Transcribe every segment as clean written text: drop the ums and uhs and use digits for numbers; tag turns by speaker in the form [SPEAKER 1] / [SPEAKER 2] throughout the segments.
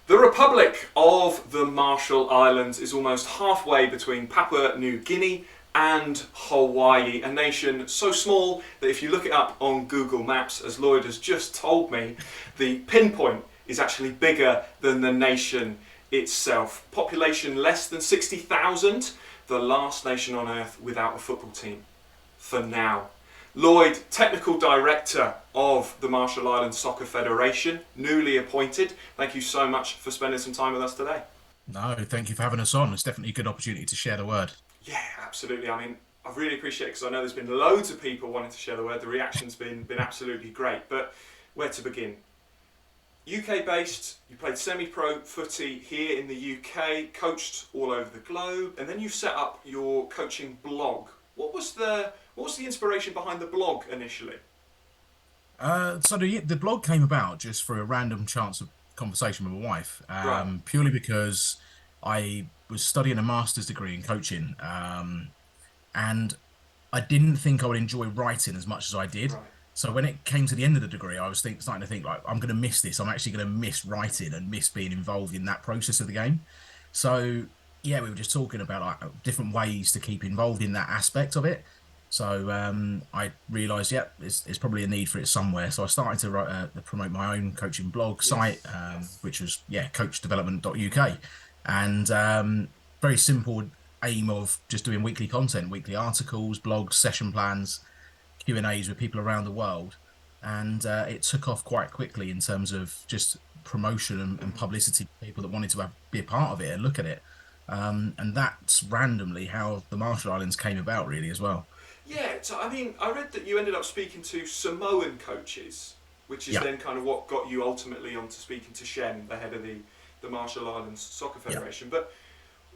[SPEAKER 1] The Republic of the Marshall Islands is almost halfway between Papua New Guinea and Hawaii, a nation so small that if you look it up on Google Maps, as Lloyd has just told me, the pinpoint is actually bigger than the nation itself. Population less than 60,000, the last nation on earth without a football team, for now. Lloyd, Technical Director of the Marshall Islands Soccer Federation, newly appointed. Thank you so much for spending some time with us today.
[SPEAKER 2] No, thank you for having us on. It's definitely a good opportunity to share the word.
[SPEAKER 1] Yeah, absolutely. I mean, I really appreciate it because I know there's been loads of people wanting to share the word. The reaction's been absolutely great. But where to begin? UK based, you played semi-pro footy here in the UK, coached all over the globe, and then you set up your coaching blog. What was the inspiration behind the blog initially?
[SPEAKER 2] So the blog came about just for a random chance of conversation with my wife,
[SPEAKER 1] Right,
[SPEAKER 2] purely because I was studying a master's degree in coaching, and I didn't think I would enjoy writing as much as I did.
[SPEAKER 1] right.
[SPEAKER 2] So when it came to the end of the degree, I was starting to think like I'm going to miss this. I'm actually going to miss writing and miss being involved in that process of the game. So yeah, we were just talking about like different ways to keep involved in that aspect of it. So I realised, yeah, there's probably a need for it somewhere. So I started to write, promote my own coaching blog site,
[SPEAKER 1] Yes, yes.
[SPEAKER 2] which was coachdevelopment.uk, and very simple aim of just doing weekly content, weekly articles, blogs, session plans, Q&As with people around the world. And it took off quite quickly in terms of just promotion and publicity for people that wanted to be a part of it and look at it. And that's randomly how the Marshall Islands came about, really, as well.
[SPEAKER 1] Yeah, so I mean, I read that you ended up speaking to Samoan coaches, which is
[SPEAKER 2] Yeah,
[SPEAKER 1] then kind of what got you ultimately onto speaking to Shem, the head of the Marshall Islands Soccer
[SPEAKER 2] yeah.
[SPEAKER 1] Federation. But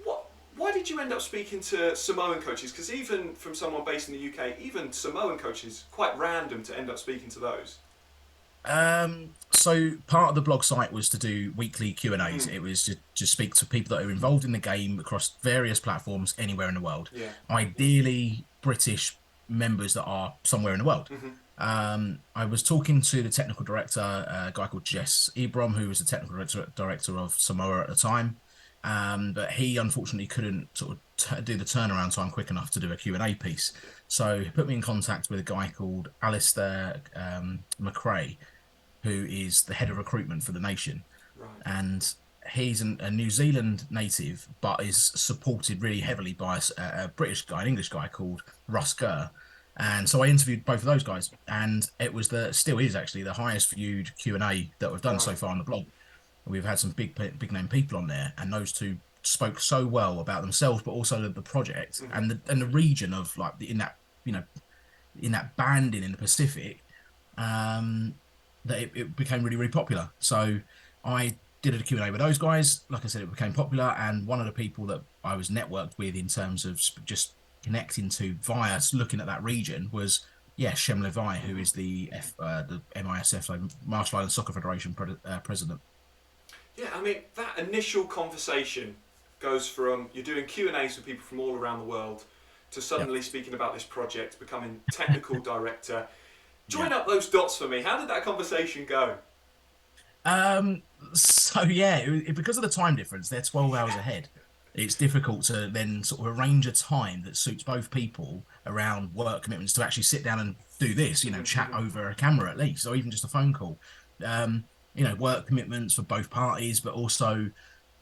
[SPEAKER 1] what, why did you end up speaking to Samoan coaches? Because even from someone based in the UK, even Samoan coaches, quite random to end up speaking to those.
[SPEAKER 2] So part of the blog site was to do weekly Q&As.
[SPEAKER 1] Mm,
[SPEAKER 2] It was to just speak to people that are involved in the game across various platforms anywhere in the world.
[SPEAKER 1] yeah.
[SPEAKER 2] Ideally, British members that are somewhere in the world.
[SPEAKER 1] Hmm.
[SPEAKER 2] I was talking to the technical director, a guy called Jess Ebrom, who was the technical director of Samoa at the time. But he unfortunately couldn't sort of do the turnaround time quick enough to do a Q&A piece.
[SPEAKER 1] Yeah.
[SPEAKER 2] So he put me in contact with a guy called Alistair McRae, who is the head of recruitment for the nation.
[SPEAKER 1] Right.
[SPEAKER 2] And he's a New Zealand native, but is supported really heavily by a British guy, an English guy called Russ Kerr. And so I interviewed both of those guys, and it was still is actually the highest viewed Q&A that we've done so
[SPEAKER 1] Right.
[SPEAKER 2] far on the blog. We've had some big name people on there, and those two spoke so well about themselves, but also the project
[SPEAKER 1] Hmm.
[SPEAKER 2] and the region of like in that you know in that banding in the Pacific, um, that it became really popular. So I did a Q&A with those guys. Like I said, it became popular, and one of the people that I was networked with in terms of just connecting to via looking at that region was Shem Levi, who is the MISF, so Marshall Islands Soccer Federation president.
[SPEAKER 1] Yeah, I mean, that initial conversation goes from you're doing Q&As with people from all around the world to
[SPEAKER 2] Yeah,
[SPEAKER 1] suddenly speaking about this project, becoming technical director.
[SPEAKER 2] yeah.
[SPEAKER 1] Join up those dots for me. How did that conversation go?
[SPEAKER 2] So yeah, because of the time difference, they're 12 hours ahead. It's difficult to then sort of arrange a time that suits both people around work commitments to actually sit down and do this, chat over a camera at least, or even just a phone call. Um, work commitments for both parties, but also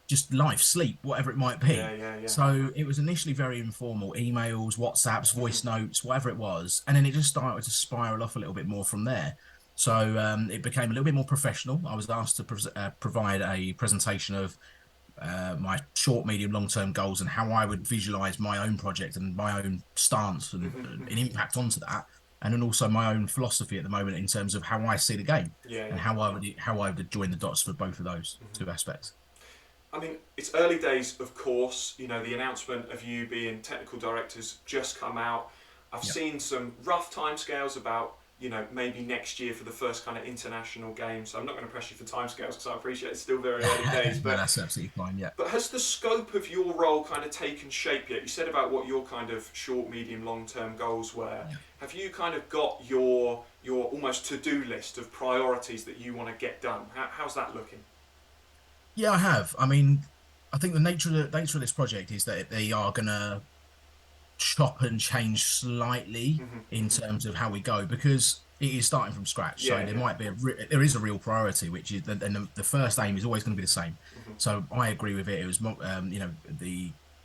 [SPEAKER 2] just life, sleep, whatever it might
[SPEAKER 1] Yeah,
[SPEAKER 2] be.
[SPEAKER 1] yeah, yeah.
[SPEAKER 2] So it was initially very informal, emails, WhatsApps, voice notes, whatever it was. And then it just started to spiral off a little bit more from there. So it became a little bit more professional. I was asked to provide a presentation of my short, medium, long term goals and how I would visualize my own project and my own stance and impact onto that. And then also my own philosophy at the moment in terms of how I see the game
[SPEAKER 1] Yeah,
[SPEAKER 2] and
[SPEAKER 1] yeah.
[SPEAKER 2] how I would join the dots for both of those two aspects.
[SPEAKER 1] I mean, it's early days, of course. You know, the announcement of you being technical directors just come out. I've
[SPEAKER 2] Yeah.
[SPEAKER 1] seen some rough timescales about, maybe next year for the first kind of international game. So I'm not going to press you for timescales because I appreciate it's still very early days.
[SPEAKER 2] No,
[SPEAKER 1] But
[SPEAKER 2] that's absolutely fine. Yeah.
[SPEAKER 1] has the scope of your role kind of taken shape yet? You said about what your kind of short, medium, long term goals were.
[SPEAKER 2] Yeah.
[SPEAKER 1] Have you kind of got your almost to do list of priorities that you want to get done? How's that looking?
[SPEAKER 2] Yeah, I have. I mean, I think the nature of this project is that they are going to chop and change slightly
[SPEAKER 1] Hmm.
[SPEAKER 2] in
[SPEAKER 1] Hmm.
[SPEAKER 2] terms of how we go because it is starting from scratch. So
[SPEAKER 1] Yeah,
[SPEAKER 2] there
[SPEAKER 1] yeah.
[SPEAKER 2] might be there is a real priority, which is and the first aim is always going to be the same.
[SPEAKER 1] Hmm.
[SPEAKER 2] So I agree with it. It was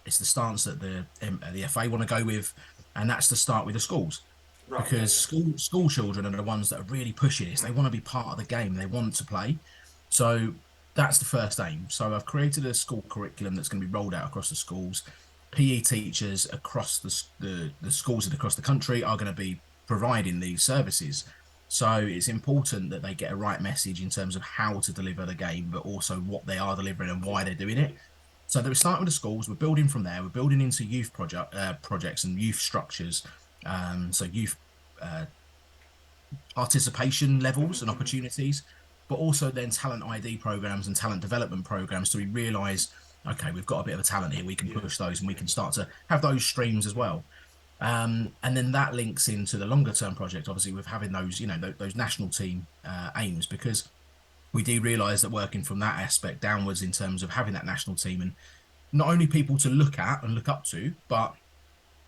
[SPEAKER 2] it's the stance that the FA want to go with, and that's to start with the schools
[SPEAKER 1] Right, yeah,
[SPEAKER 2] because
[SPEAKER 1] yeah.
[SPEAKER 2] school children are the ones that are really pushing this. They
[SPEAKER 1] Hmm.
[SPEAKER 2] want to be part of the game. They want to play. So that's the first aim. So I've created a school curriculum that's going to be rolled out across the schools. PE teachers across the schools and across the country are going to be providing these services. So it's important that they get a right message in terms of how to deliver the game, but also what they are delivering and why
[SPEAKER 1] Yeah,
[SPEAKER 2] they're doing it. So we're starting with the schools. We're building from there. We're building into youth projects and youth structures. So youth uh, participation
[SPEAKER 1] hmm.
[SPEAKER 2] levels and
[SPEAKER 1] Hmm.
[SPEAKER 2] opportunities, but also then talent ID programs and talent development programs. So we realize, okay, we've got a bit of a talent here. We can
[SPEAKER 1] Yeah,
[SPEAKER 2] push those and we
[SPEAKER 1] yeah,
[SPEAKER 2] can
[SPEAKER 1] yeah.
[SPEAKER 2] start to have those streams as
[SPEAKER 1] Hmm.
[SPEAKER 2] well. And then that links into the longer term project, obviously, with having those, those national team aims, because we do realize that working from that aspect downwards in terms of having that national team and not only people to look at and look up to, but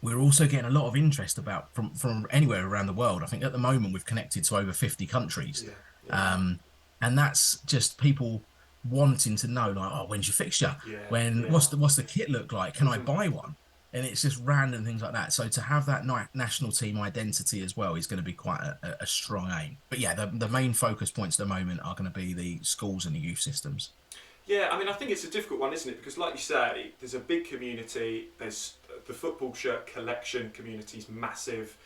[SPEAKER 2] we're also getting a lot of interest about from anywhere around the world. I think at the moment we've connected to over 50 countries.
[SPEAKER 1] Yeah, yeah, yeah.
[SPEAKER 2] Um, and that's just people wanting to know, like, oh, when's your fixture?
[SPEAKER 1] Yeah,
[SPEAKER 2] When
[SPEAKER 1] yeah.
[SPEAKER 2] what's the kit look like? Can I
[SPEAKER 1] Hmm.
[SPEAKER 2] buy one? And it's just random things like that. So to have that national team identity as well is going to be quite a strong aim. But yeah, the main focus points at the moment are going to be the schools and the youth systems.
[SPEAKER 1] Yeah, I mean, I think it's a difficult one, isn't it? Because, like you say, there's a big community. There's the football shirt collection community is massive.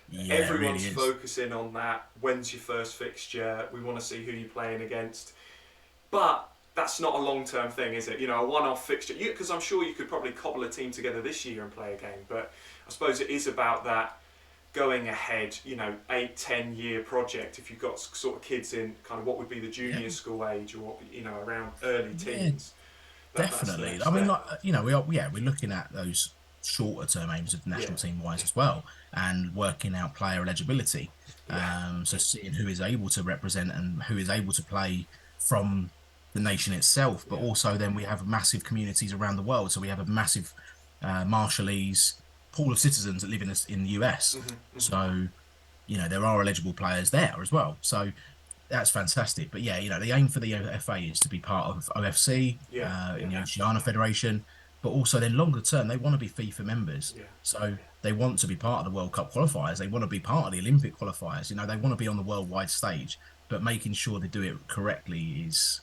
[SPEAKER 2] Yeah, it
[SPEAKER 1] Everyone's
[SPEAKER 2] really is.
[SPEAKER 1] focusing on that. When's your first fixture? We want to see who you're playing against. But that's not a long-term thing, is it? You know, a one-off fixture. Because I'm sure you could probably cobble a team together this year and play a game. But I suppose it is about that going ahead, 8, 10 year project. If you've got sort of kids in kind of what would be the
[SPEAKER 2] Yeah,
[SPEAKER 1] junior school age or around early
[SPEAKER 2] yeah,
[SPEAKER 1] teens, that's the
[SPEAKER 2] definitely.
[SPEAKER 1] next
[SPEAKER 2] I mean,
[SPEAKER 1] step.
[SPEAKER 2] like, we're looking at those shorter term aims of
[SPEAKER 1] Yeah,
[SPEAKER 2] national team wise
[SPEAKER 1] yeah,
[SPEAKER 2] as well, and working out player eligibility.
[SPEAKER 1] yeah,
[SPEAKER 2] So seeing who is able to represent and who is able to play from the nation itself, but
[SPEAKER 1] yeah.
[SPEAKER 2] also then we have massive communities around the world. So we have a massive Marshallese pool of citizens that live in the US.
[SPEAKER 1] Hmm. Hmm.
[SPEAKER 2] So there are eligible players there as well. So that's fantastic. But yeah, the aim for the FA is to be part of OFC
[SPEAKER 1] Yeah,
[SPEAKER 2] in
[SPEAKER 1] yeah,
[SPEAKER 2] the Oceania Federation, but also then longer term, they want to be FIFA members.
[SPEAKER 1] yeah,
[SPEAKER 2] So
[SPEAKER 1] yeah.
[SPEAKER 2] they want to be part of the World Cup qualifiers. They want to be part of the Olympic qualifiers. They want to be on the worldwide stage, but making sure they do it correctly is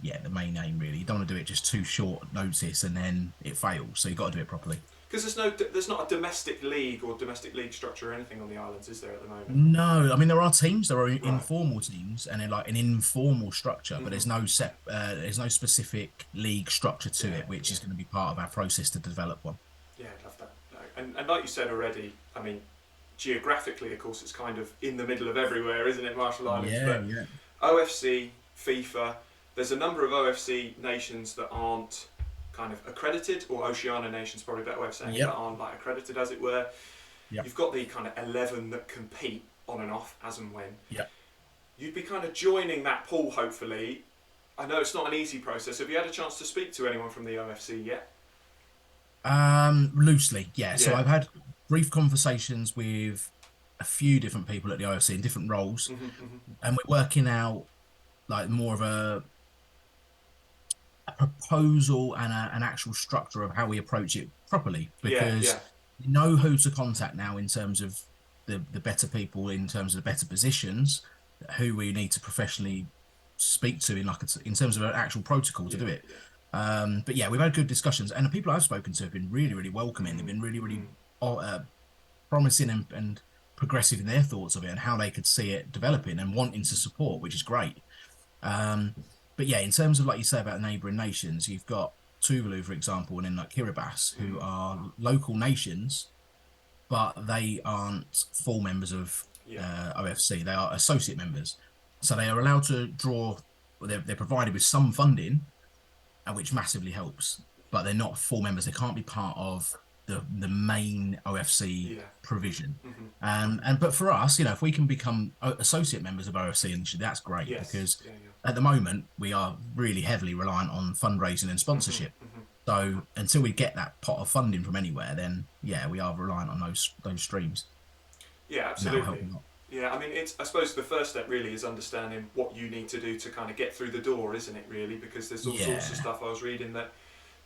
[SPEAKER 2] yeah the main aim really. You don't want to do it just too short notice and then it fails. So you've got to do it properly.
[SPEAKER 1] Because there's not a domestic league or domestic league structure or anything on the islands, is there at the moment?
[SPEAKER 2] No, I mean there are teams, there are
[SPEAKER 1] Right.
[SPEAKER 2] informal teams, and they're like an informal structure, but
[SPEAKER 1] Hmm.
[SPEAKER 2] there's no specific league structure to
[SPEAKER 1] Yeah,
[SPEAKER 2] it, which
[SPEAKER 1] yeah,
[SPEAKER 2] is going to be part of our process to develop one.
[SPEAKER 1] yeah. I love that. No. And like you said already, I mean, geographically, of course, it's kind of in the middle of everywhere, isn't it, Marshall Islands?
[SPEAKER 2] Yeah,
[SPEAKER 1] But
[SPEAKER 2] yeah,
[SPEAKER 1] OFC, FIFA, there's a number of OFC nations that aren't kind of accredited, or Oceania nations, probably a better way of saying it, that
[SPEAKER 2] yep,
[SPEAKER 1] aren't like accredited, as it were.
[SPEAKER 2] yep,
[SPEAKER 1] You've got the kind of 11 that compete on and off as and when.
[SPEAKER 2] yep.
[SPEAKER 1] You'd be kind of joining that pool, hopefully. I know it's not an easy process. Have you had a chance to speak to anyone from the OFC yet?
[SPEAKER 2] Loosely, yeah. So
[SPEAKER 1] Yeah.
[SPEAKER 2] I've had brief conversations with a few different people at the IOC in different roles,
[SPEAKER 1] Hmm. Hmm.
[SPEAKER 2] and we're working out like more of a proposal and an actual structure of how we approach it properly
[SPEAKER 1] Yeah, yeah,
[SPEAKER 2] because we know who to contact now in terms of the better people in terms of the better positions who we need to professionally speak to in terms of an actual protocol to
[SPEAKER 1] yeah,
[SPEAKER 2] do it.
[SPEAKER 1] yeah.
[SPEAKER 2] But yeah, we've had good discussions, and the people I've spoken to have been really, really welcoming. They've
[SPEAKER 1] Mm,
[SPEAKER 2] been really,
[SPEAKER 1] mm,
[SPEAKER 2] really promising and progressive in their thoughts of it and how they could see it developing and wanting to support, which is great. Um, but yeah, in terms of like you say about neighbouring nations, you've got Tuvalu, for example, and then like Kiribati, who
[SPEAKER 1] mm.
[SPEAKER 2] are local nations, but they aren't full members of
[SPEAKER 1] Yeah,
[SPEAKER 2] OFC. They are associate members, so they are allowed to draw. They're provided with some funding, which massively helps, but they're not full members. They can't be part of. the main OFC
[SPEAKER 1] Yeah.
[SPEAKER 2] provision.
[SPEAKER 1] Hmm.
[SPEAKER 2] And but for us, if we can become associate members of OFC initially, that's great
[SPEAKER 1] Yes.
[SPEAKER 2] because
[SPEAKER 1] Yeah. Yeah.
[SPEAKER 2] at the moment we are really heavily reliant on fundraising and
[SPEAKER 1] Hmm.
[SPEAKER 2] sponsorship.
[SPEAKER 1] Hmm.
[SPEAKER 2] So until we get that pot of funding from anywhere, then yeah, we are reliant on those streams,
[SPEAKER 1] Yeah,
[SPEAKER 2] and that'll help
[SPEAKER 1] absolutely.
[SPEAKER 2] a lot.
[SPEAKER 1] Yeah, I mean, I suppose the first step really is understanding what you need to do to kind of get through the door, isn't it? Really, because there's all sorts of
[SPEAKER 2] Yeah,
[SPEAKER 1] stuff I was reading that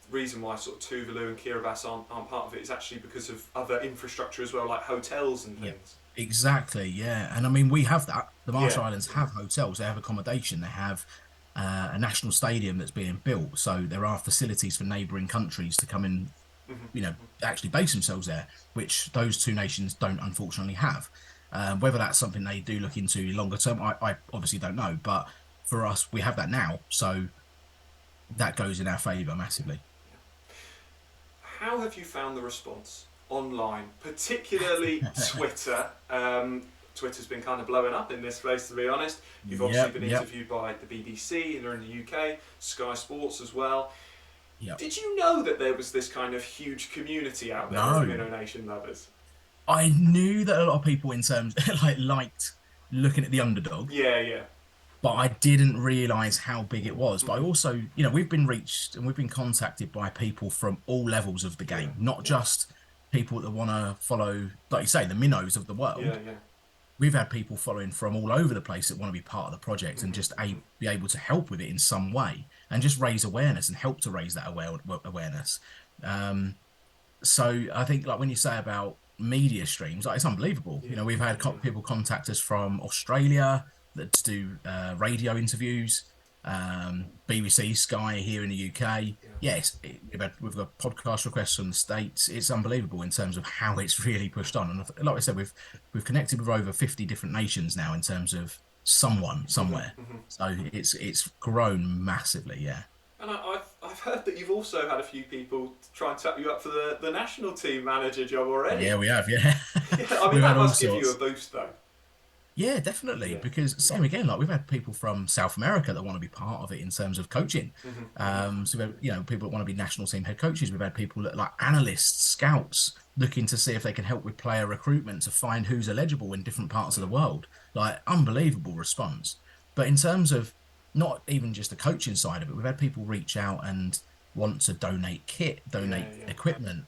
[SPEAKER 1] the reason why sort of Tuvalu and Kiribati aren't part of it is actually because of other infrastructure as well, like hotels and
[SPEAKER 2] yeah,
[SPEAKER 1] things.
[SPEAKER 2] exactly. Yeah, and I mean we have that. The
[SPEAKER 1] Yeah,
[SPEAKER 2] Marshall Islands
[SPEAKER 1] yeah.
[SPEAKER 2] have hotels. They have accommodation. They have a national stadium that's being built. So there are facilities for neighbouring countries to come and
[SPEAKER 1] Hmm.
[SPEAKER 2] actually base themselves there, which those two nations don't unfortunately have. Whether that's something they do look into longer term, I obviously don't know. But for us, we have that now, so that goes in our favour
[SPEAKER 1] Yeah,
[SPEAKER 2] massively.
[SPEAKER 1] yeah. How have you found the response online, particularly Twitter? Twitter's been kind of blowing up in this place, to be honest. You've obviously
[SPEAKER 2] Yep,
[SPEAKER 1] been
[SPEAKER 2] yep,
[SPEAKER 1] interviewed by the BBC, and they're in the UK, Sky Sports as well.
[SPEAKER 2] yep.
[SPEAKER 1] Did you know that there was this kind of huge community out there of
[SPEAKER 2] No,
[SPEAKER 1] Minnow Nation lovers?
[SPEAKER 2] I knew that a lot of people in terms like liked looking at the underdog,
[SPEAKER 1] Yeah, yeah.
[SPEAKER 2] but I didn't realize how big it was. But I
[SPEAKER 1] Hmm.
[SPEAKER 2] also, we've been reached and we've been contacted by people from all levels of the
[SPEAKER 1] Yeah,
[SPEAKER 2] game, not
[SPEAKER 1] yeah,
[SPEAKER 2] just people that want to follow, like you say, the minnows of the
[SPEAKER 1] yeah,
[SPEAKER 2] world.
[SPEAKER 1] yeah.
[SPEAKER 2] We've had people following from all over the place that want to be part of the project and
[SPEAKER 1] Hmm.
[SPEAKER 2] just
[SPEAKER 1] Hmm.
[SPEAKER 2] be able to help with it in some way and just raise awareness and help to raise that awareness. Um, so I think like when you say about media streams, like it's unbelievable.
[SPEAKER 1] Yeah,
[SPEAKER 2] We've had
[SPEAKER 1] yeah,
[SPEAKER 2] people contact us from Australia that to do radio interviews, BBC, Sky here in the UK.
[SPEAKER 1] yeah.
[SPEAKER 2] Yes, we've got podcast requests from the States. It's unbelievable in terms of how it's really pushed on. And like I said, we've connected with over 50 different nations now in terms of someone
[SPEAKER 1] Hmm.
[SPEAKER 2] somewhere.
[SPEAKER 1] Hmm.
[SPEAKER 2] So it's grown massively. Yeah.
[SPEAKER 1] And I've heard that you've also had a few people try and tap you up for the national team manager job already.
[SPEAKER 2] Yeah, we have. Yeah,
[SPEAKER 1] Yeah, I mean
[SPEAKER 2] we've had
[SPEAKER 1] that
[SPEAKER 2] all
[SPEAKER 1] must give you a
[SPEAKER 2] sorts.
[SPEAKER 1] boost though.
[SPEAKER 2] Yeah, definitely.
[SPEAKER 1] Yeah.
[SPEAKER 2] Because same again, like we've had people from South America that want to be part of it in terms of coaching.
[SPEAKER 1] Hmm. Hmm.
[SPEAKER 2] So we've had, people that want to be national team head coaches. We've had people that like analysts, scouts, looking to see if they can help with player recruitment to find who's eligible in different parts of
[SPEAKER 1] Yeah.
[SPEAKER 2] the world. Like unbelievable response. But in terms of not even just the coaching side of it, we've had people reach out and want to donate kit,
[SPEAKER 1] Yeah.
[SPEAKER 2] donate
[SPEAKER 1] Yeah.
[SPEAKER 2] equipment.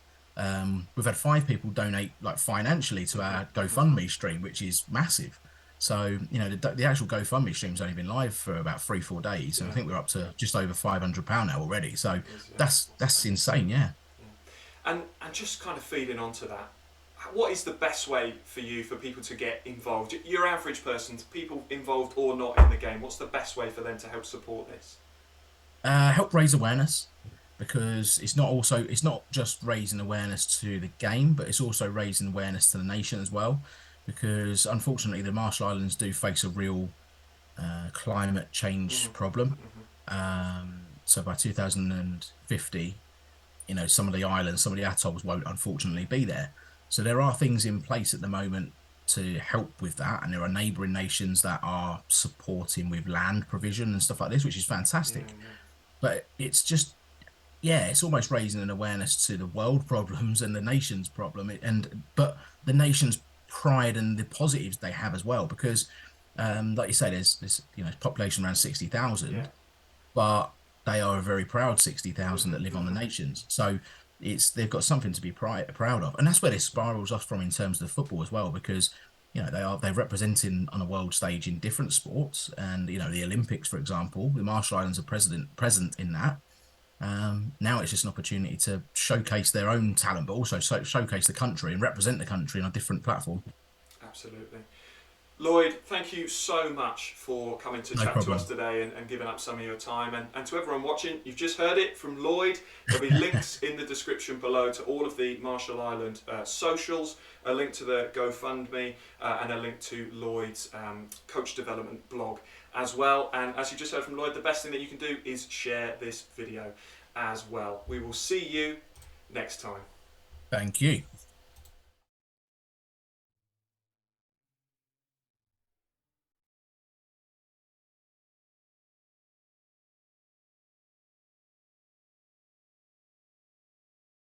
[SPEAKER 2] We've had 5 people donate like financially to
[SPEAKER 1] Hmm.
[SPEAKER 2] our
[SPEAKER 1] Hmm.
[SPEAKER 2] GoFundMe stream, which is massive. So, the actual GoFundMe stream's only been live for about 3, 4 days, and I
[SPEAKER 1] Yeah.
[SPEAKER 2] think we're up to just over £500 now already. So
[SPEAKER 1] It is, yeah.
[SPEAKER 2] that's insane, yeah.
[SPEAKER 1] And just kind of feeding onto that, what is the best way for you for people to get involved? Your average person, people involved or not in the game, what's the best way for them to help support this?
[SPEAKER 2] Help raise awareness because it's not just raising awareness to the game, but it's also raising awareness to the nation as well. Because unfortunately, the Marshall Islands do face a real climate
[SPEAKER 1] Hmm.
[SPEAKER 2] change problem.
[SPEAKER 1] Hmm.
[SPEAKER 2] So by 2050, some of the islands, some of the atolls won't unfortunately be there. So there are things in place at the moment to help with that, and there are neighbouring nations that are supporting with land provision and stuff like this, which is
[SPEAKER 1] Yeah,
[SPEAKER 2] fantastic.
[SPEAKER 1] yeah.
[SPEAKER 2] But it's just, yeah, it's almost raising an awareness to the world problems and the nation's problem, but the nation's pride and the positives they have as well, because like you say, there's population around
[SPEAKER 1] Yeah.
[SPEAKER 2] 60,000, but they are a very proud 60,000
[SPEAKER 1] Hmm.
[SPEAKER 2] that live on the
[SPEAKER 1] Hmm.
[SPEAKER 2] nations. So they've got something to be proud of, and that's where this spirals off from in terms of the football as well, because they're representing on a world stage in different sports, and the Olympics, for example, the Marshall Islands are present in that. Now it's just an opportunity to showcase their own talent, but also showcase the country and represent the country on a different platform.
[SPEAKER 1] Absolutely. Lloyd, thank you so much for coming to
[SPEAKER 2] No
[SPEAKER 1] chat to us
[SPEAKER 2] problem.
[SPEAKER 1] today and giving up some of your time. And to everyone watching, you've just heard it from Lloyd. There'll be links in the description below to all of the Marshall Island socials, a link to the GoFundMe, and a link to Lloyd's coach development blog as well. And as you just heard from Lloyd, the best thing that you can do is share this video as well. We will see you next time.
[SPEAKER 2] Thank you.